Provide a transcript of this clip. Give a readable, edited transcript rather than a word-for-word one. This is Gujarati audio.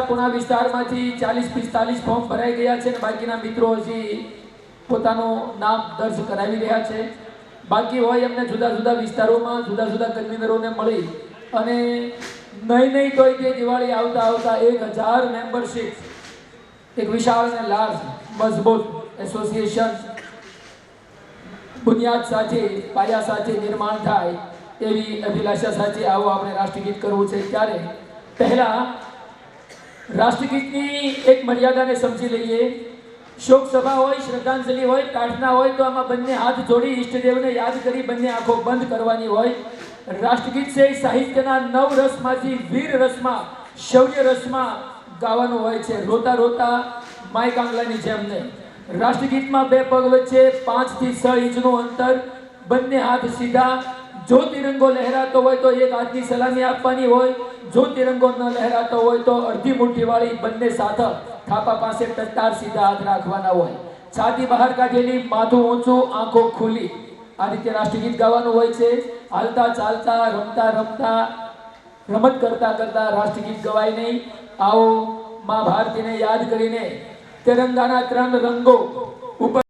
પુણા વિસ્તારમાંથી 40-45 ફોર્મ ભરાઈ ગયા છે અને બાકીના મિત્રો હજી પોતાનું નામ દર્જ કરાવી રહ્યા છે. બાકી હોય એમને જુદા જુદા વિસ્તારોમાં જુદા જુદા કન્વીનરોને મળી અને નહીં તોય તે દિવાળી આવતા 1000 મેમ્બરશીપ એક વિશાળ અને લાર્જ મજબૂત એસોસિએશન બુનિયાદ સાથે પાયા સાથે નિર્માણ થાય એવી અભિલાષા સાથે આવો આપણે રાષ્ટ્રગીત કરવું છે. ત્યારે પહેલા રાષ્ટ્રગીતની એક મર્યાદાને સમજી લઈએ. શોક સભા હોય, શ્રદ્ધાંજલિ હોય, પ્રાર્થના હોય તો આમાં બંને હાથ જોડી ઈષ્ટદેવને યાદ કરી બંને આંખો બંધ કરવાની હોય. રાષ્ટ્રગીત છે સાહિત્યના 9 રસમાંથી વીર રસમાં, શૌર્ય રસમાં ગાવાનું હોય છે. રોતા રોતા માય કાંગલાની જેમ નહીં. રાષ્ટ્રગીતમાં 2 પગ વચ્ચે 5 થી 6 ઇંચનું અંતર, બંને હાથ સીધા. જો તિરંગો લહેરાતો હોય તો એક હાથની સલામી આપવાની હોય, જો તિરંગો ન લહેરાતો હોય તો અડધી મુઠ્ઠીવાળી બંને સાથે થાપા પાસે ટટ્ટાર સીધા હાથ રાખવાના હોય. છાતી બહાર કાઢેલી, માથું ઊંચું, આંખો ખુલ્લી. આ રીતે રાષ્ટ્રગીત ગાવાનું હોય છે. હાલતા ચાલતા, રમતા રમતા, રમત કરતા કરતા રાષ્ટ્રગીત ગવાય નહીં. આવો મા ભારતીને યાદ કરીને તિરંગાના 3 રંગો ઉપર